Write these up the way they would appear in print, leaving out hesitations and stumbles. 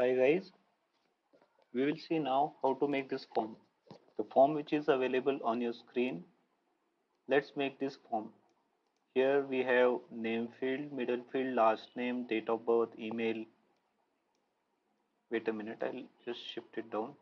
Hi guys, we will see now how to make this form. The form which is available on your screen. Let's make this form. Here we have name field, middle field, last name, date of birth, email. Wait a minute, I'll just shift it down.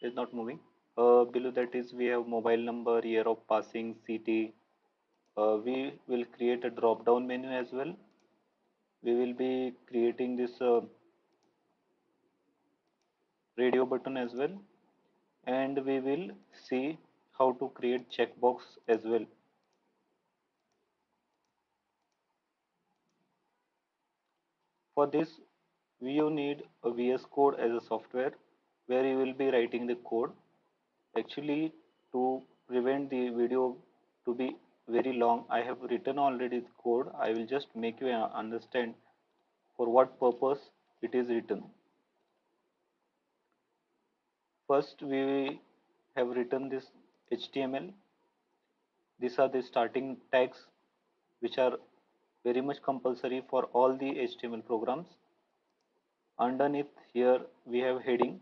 It's not moving. Below that is we have mobile number, year of passing, city. We will create a drop down menu as well. We will be creating this radio button as well, and we will see how to create checkbox as well. For this, you need a VS Code as a software where you will be writing the code. Actually, to prevent the video to be very long, I have written already the code. I will just make you understand for what purpose it is written. First, we have written this HTML. These are the starting tags which are very much compulsory for all the HTML programs. Underneath here we have heading.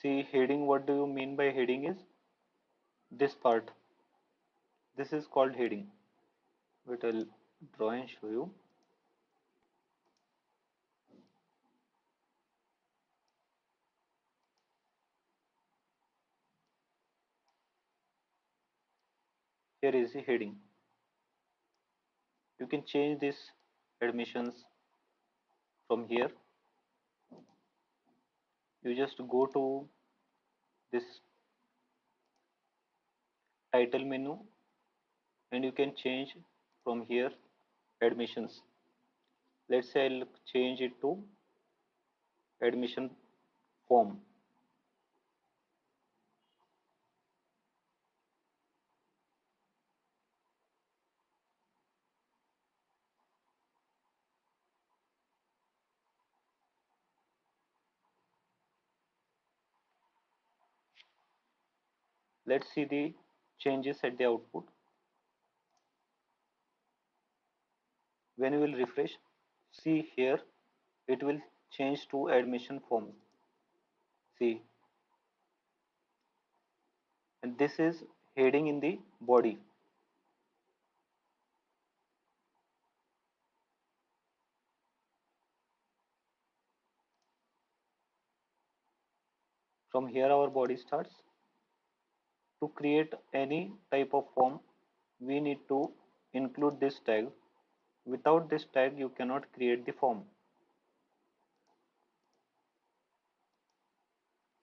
See heading, what do you mean by heading is this part. This is called heading. But I'll draw and show you. Here is the heading. You can change this admissions from here. You just go to this title menu and you can change from here admissions. Let's say I'll change it to admission form. Let's see the changes at the output. When you will refresh, see here it will change to admission form. See, and this is heading in the body. From here our body starts. To create any type of form, we need to include this tag. Without this tag, you cannot create the form.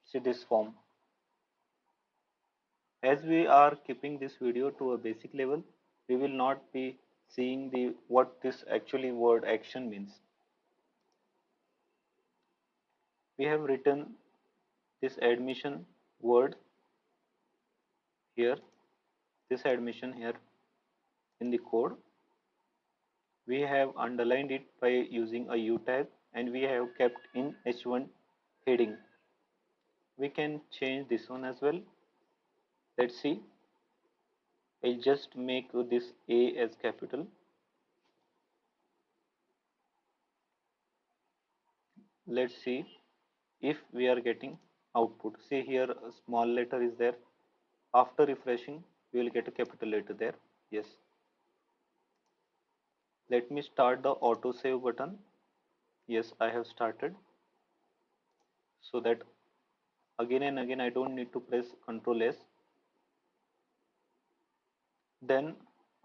See this form. As we are keeping this video to a basic level, we will not be seeing the what this actually word action means. We have written this admission word here, this admission here in the code. We have underlined it by using a U tag and we have kept in H1 heading. We can change this one as well. Let's see. I'll just make this A as capital. Let's see if we are getting output. See here a small letter is there. After refreshing, we will get a capital letter there. Yes. Let me start the auto save button. Yes, I have started. So that again and again I don't need to press Ctrl S. Then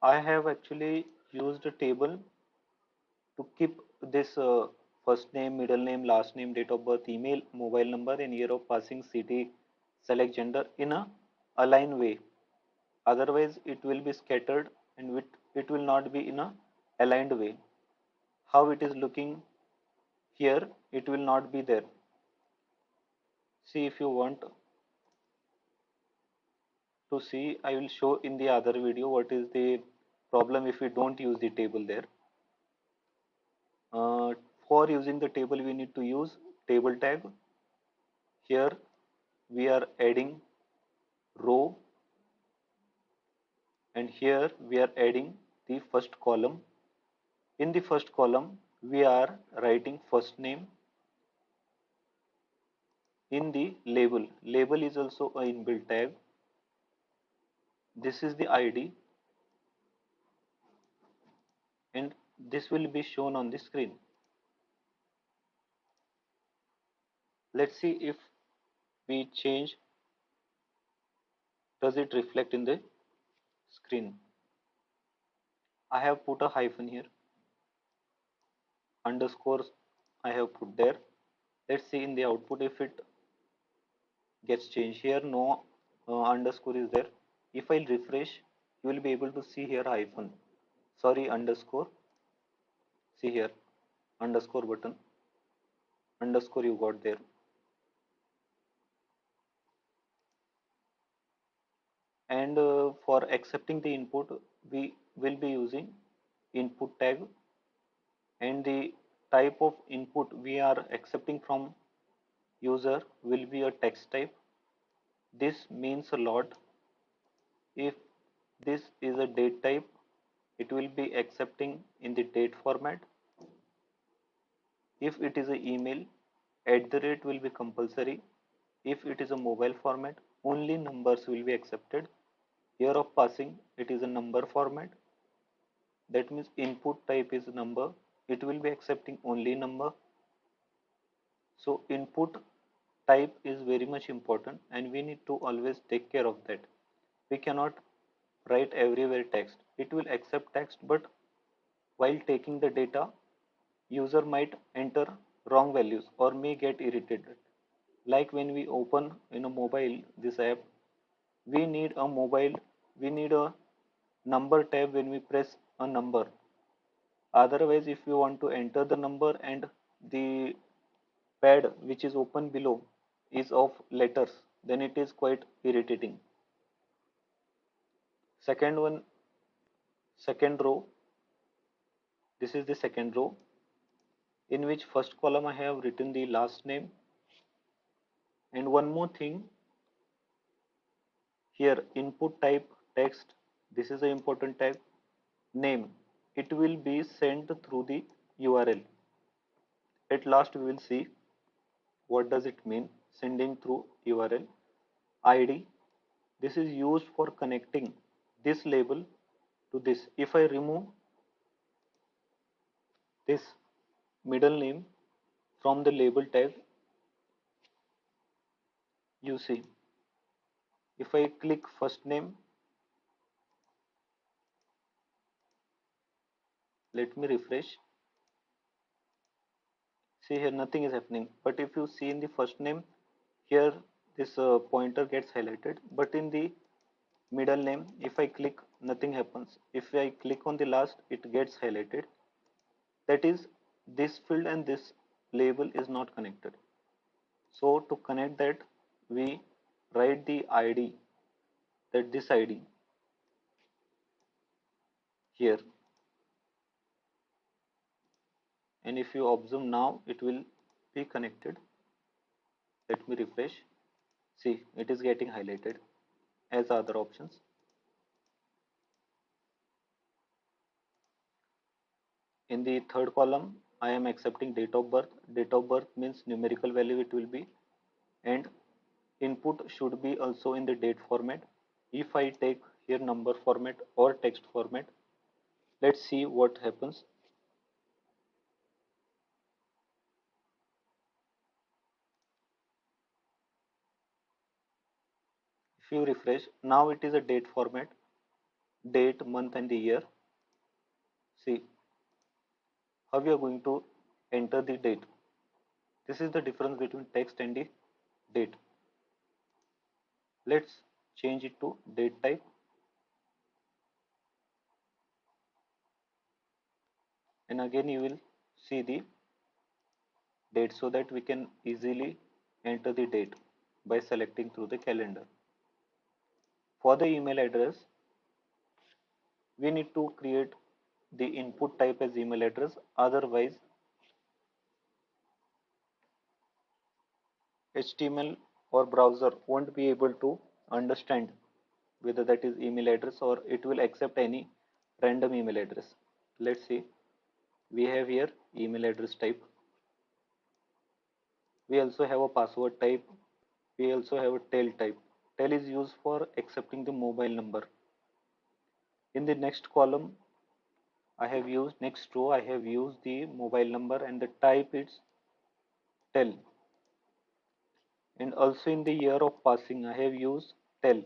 I have actually used a table to keep this first name, middle name, last name, date of birth, email, mobile number, and year of passing, city, select gender in a aligned way. Otherwise, it will be scattered and it will not be in a aligned way. How it is looking here, it will not be there. See, if you want to see, I will show in the other video what is the problem if we don't use the table there. Uh, for using the table, we need to use table tag. Here we are adding row and here we are adding the first column. In the first column we are writing first name in the label. Label is also a inbuilt tag. This is the ID and this will be shown on the screen. Let's see if we change, does it reflect in the screen. I have put a hyphen here, underscores I have put there. Let's see in the output if it gets changed. Here no underscore is there. If I refresh, you will be able to see here hyphen, sorry, underscore. See here, underscore button, underscore you got there. And for accepting the input, we will be using input tag, and the type of input we are accepting from user will be a text type. This means a lot. If this is a date type, it will be accepting in the date format. If it is an email, at the rate will be compulsory. If it is a mobile format, only numbers will be accepted. Year of passing, it is a number format. That means input type is number. It will be accepting only number. So input type is very much important and we need to always take care of that. We cannot write everywhere text. It will accept text, but while taking the data, user might enter wrong values or may get irritated. Like when we open in a mobile this app, we need a mobile, we need a number tab when we press a number. Otherwise, if you want to enter the number and the pad which is open below is of letters, then it is quite irritating. Second one, second row, this is the second row, in which first column I have written the last name. And one more thing, here input type text, this is an important type. Name, it will be sent through the URL. At last we will see what does it mean sending through URL. ID, this is used for connecting this label to this. If I remove this middle name from the label tag, you see, if I click first name, let me refresh. See here nothing is happening, but if you see in the first name, here this pointer gets highlighted, but in the middle name, if I click, nothing happens. If I click on the last, it gets highlighted. That is, this field and this label is not connected. So to connect that, we write the ID, that this ID here. And if you observe now, it will be connected. Let me refresh. See, it is getting highlighted as other options. In the third column, I am accepting date of birth. Date of birth means numerical value it will be, and input should be also in the date format. If I take here number format or text format, let's see what happens. If you refresh, now it is a date format, date, month and the year. See how we are going to enter the date. This is the difference between text and the date. Let's change it to date type. And again you will see the date so that we can easily enter the date by selecting through the calendar. For the email address, we need to create the input type as email address, otherwise HTML or browser won't be able to understand whether that is email address or it will accept any random email address. Let's see. We have here email address type. We also have a password type. We also have a tel type. Tel is used for accepting the mobile number. In the next column, next row, I have used the mobile number and the type is tel. And also in the year of passing, I have used tel.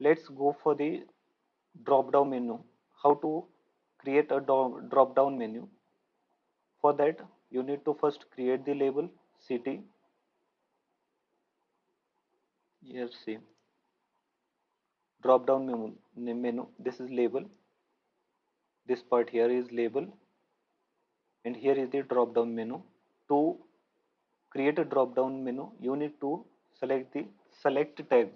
Let's go for the drop down menu. How to create a drop down menu? For that, you need to first create the label city. Here, see, drop down menu. This is label. This part here is label, and here is the drop down menu. To create a drop down menu, you need to select the select tab.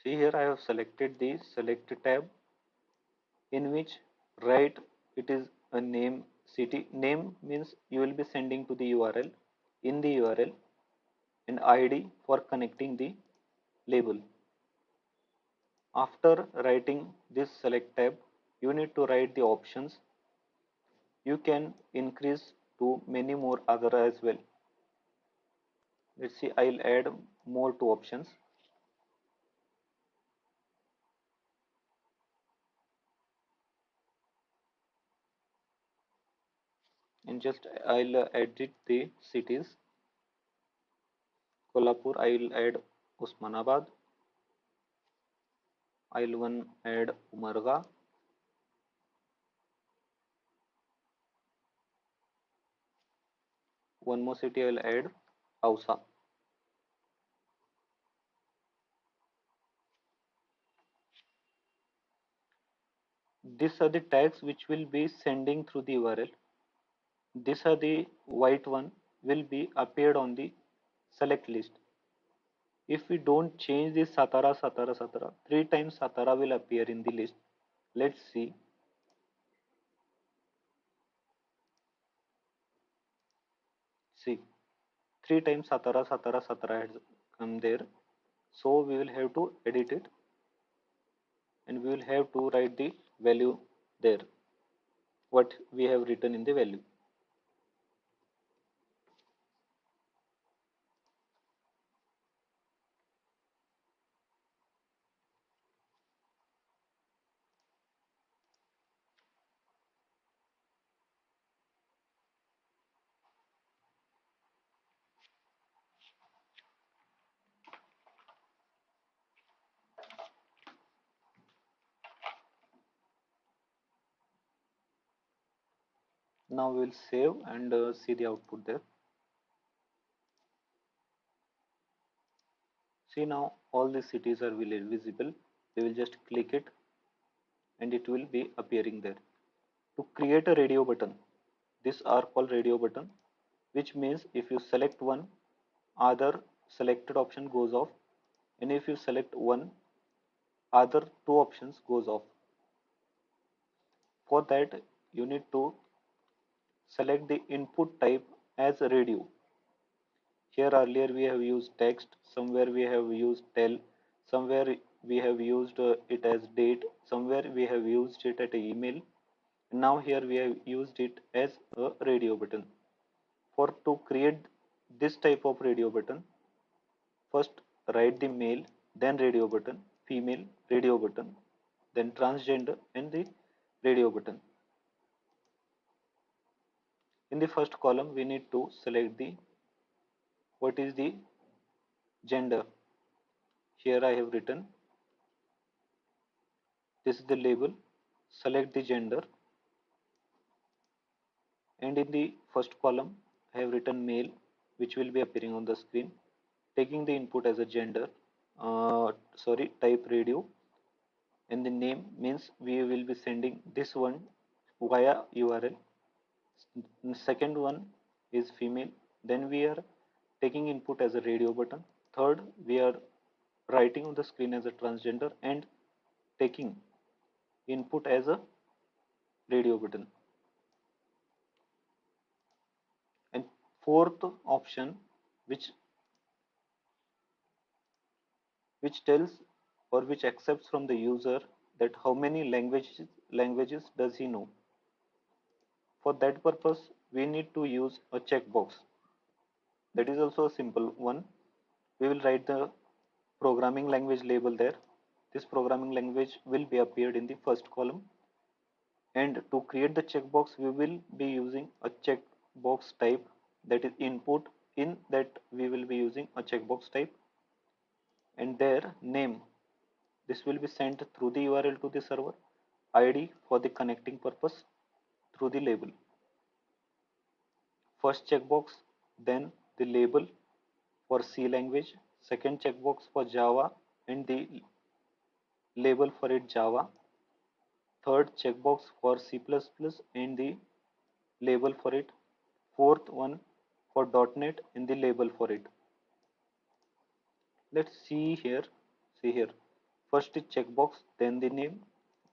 See here, I have selected the select tab, in which right it is a name city. Name means you will be sending to the URL. In the URL, and ID for connecting the label. After writing this select tab, you need to write the options. You can increase to many more other as well. Let's see, I'll add more two options. And just I'll edit the cities. Kolhapur, I'll add Usmanabad. I'll one add Umarga. One more city I'll add Ausa. These are the tags which will be sending through the URL. These are the white one will be appeared on the select list. If we don't change this Satara, Satara, Satara, 3 times Satara will appear in the list. Let's see. See, 3 times Satara, Satara, Satara has come there. So we will have to edit it and we will have to write the value there. What we have written in the value. Now we will save and see the output there. See, now all the cities are visible. We will just click it and it will be appearing there. To create a radio button, these are called radio button, which means if you select one, other selected option goes off, and if you select one, other two options goes off. For that, you need to select the input type as radio. Here earlier we have used text, somewhere we have used tel, somewhere we have used it as date, somewhere we have used it at email. Now here we have used it as a radio button. For to create this type of radio button, first write the male, then radio button, female, radio button, then transgender and the radio button. In the first column, we need to select the what is the gender. Here I have written this is the label. Select the gender, and in the first column, I have written male, which will be appearing on the screen. Taking the input as a gender, type radio, and the name means we will be sending this one via URL. Second one is female. Then we are taking input as a radio button. Third, we are writing on the screen as a transgender and taking input as a radio button. And fourth option, which which tells or which accepts from the user that how many languages does he know. For that purpose, we need to use a checkbox. That is also a simple one. We will write the programming language label there. This programming language will be appeared in the first column. And to create the checkbox, we will be using a checkbox type, that is input. In that, we will be using a checkbox type, and their name. This will be sent through the URL to the server. ID for the connecting purpose through the label. First checkbox, then the label for C language. Second checkbox for Java and the label for it Java. Third checkbox for C++ and the label for it. Fourth one for .NET and the label for it. Let's see here. See here. First is checkbox, then the name,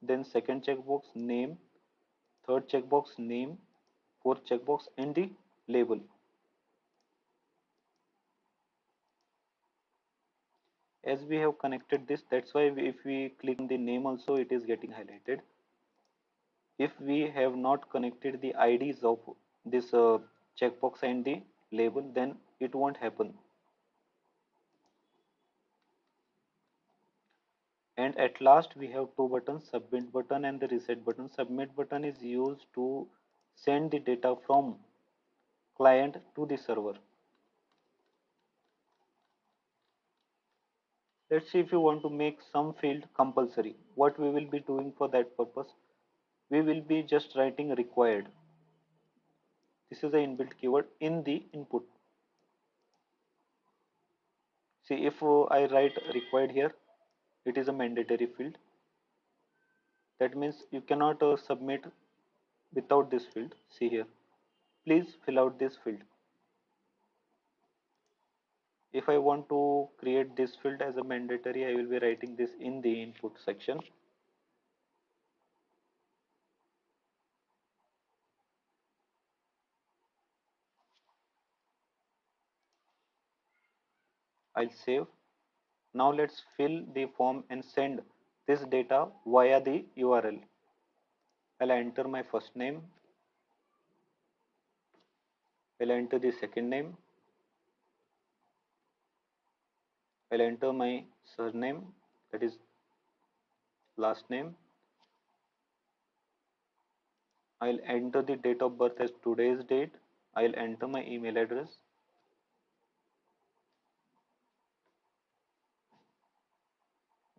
then second checkbox name, third checkbox name, fourth checkbox and the label. As we have connected this, that's why if we click on the name also, it is getting highlighted. If we have not connected the IDs of this checkbox and the label, then it won't happen. And at last we have two buttons, submit button and the reset button. Submit button is used to send the data from client to the server. Let's see if you want to make some field compulsory. What we will be doing for that purpose, we will be just writing required. This is the inbuilt keyword in the input. See, if I write required here, it is a mandatory field. That means you cannot submit without this field. See here, please fill out this field. If I want to create this field as a mandatory, I will be writing this in the input section. I'll save. Now let's fill the form and send this data via the URL. I'll enter my first name. I'll enter the second name. I'll enter my surname, that is last name. I'll enter the date of birth as today's date. I'll enter my email address.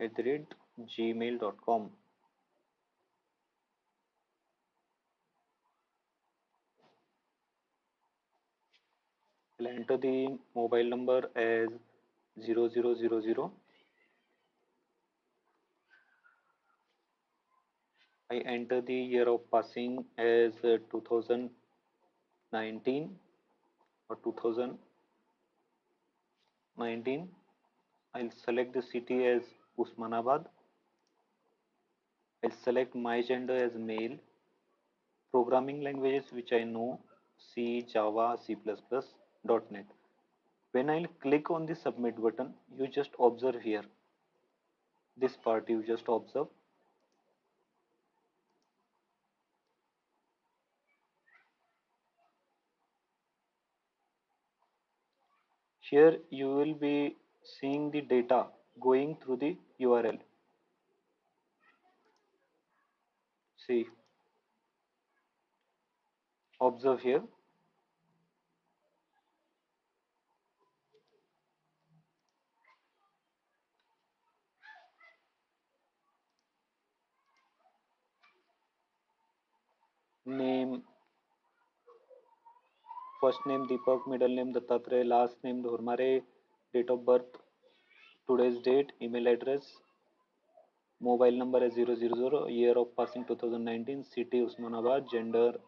@gmail.com. I'll enter the mobile number as 0000. I enter the year of passing as 2019 or 2019. I'll select the city as Usmanabad. I'll select my gender as male. Programming languages which I know: C, Java, C++, .NET. When I'll click on the submit button, you just observe here. This part you just observe. Here you will be seeing the data going through the URL. See, observe here. Name, first name Deepak, middle name Dattatreya, last name Dhurmare, date of birth, today's date, email address, mobile number as 000, year of passing 2019, city Usmanabad, gender.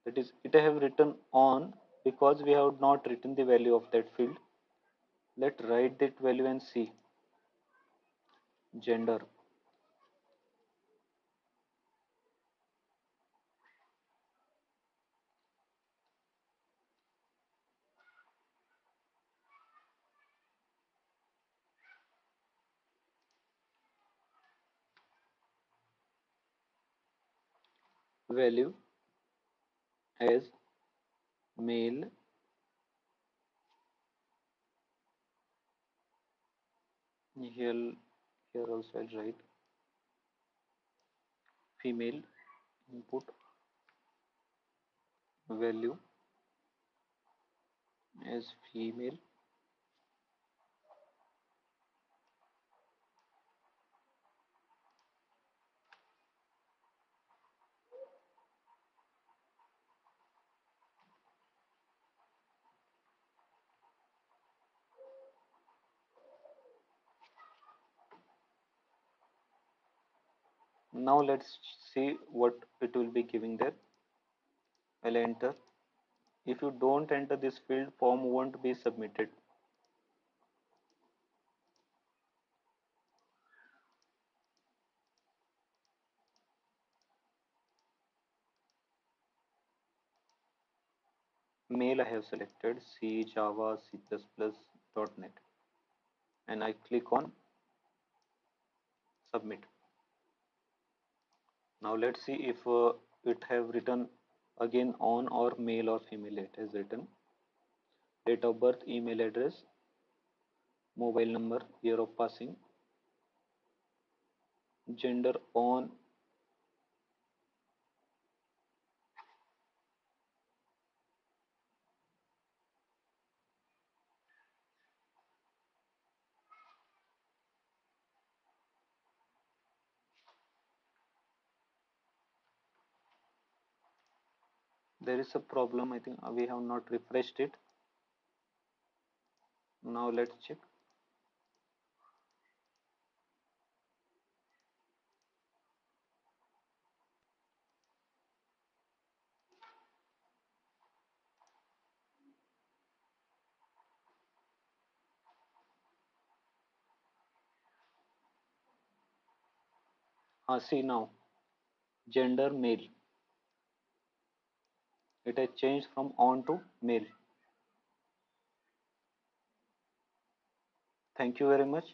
That is, it I have written on because we have not written the value of that field. Let's write that value and see. Gender. value as male, here here also I'll write female, input value as female. Now let's see what it will be giving there. I'll enter. If you don't enter this field, form won't be submitted. Mail I have selected C, Java, C++, .NET, and I click on submit. Now let's see if it have written again on or male or female. It has written date of birth, email address, mobile number, year of passing, gender on. There is a problem. I think we have not refreshed it. Now let's check. See now, gender male. It has changed from on to male. Thank you very much.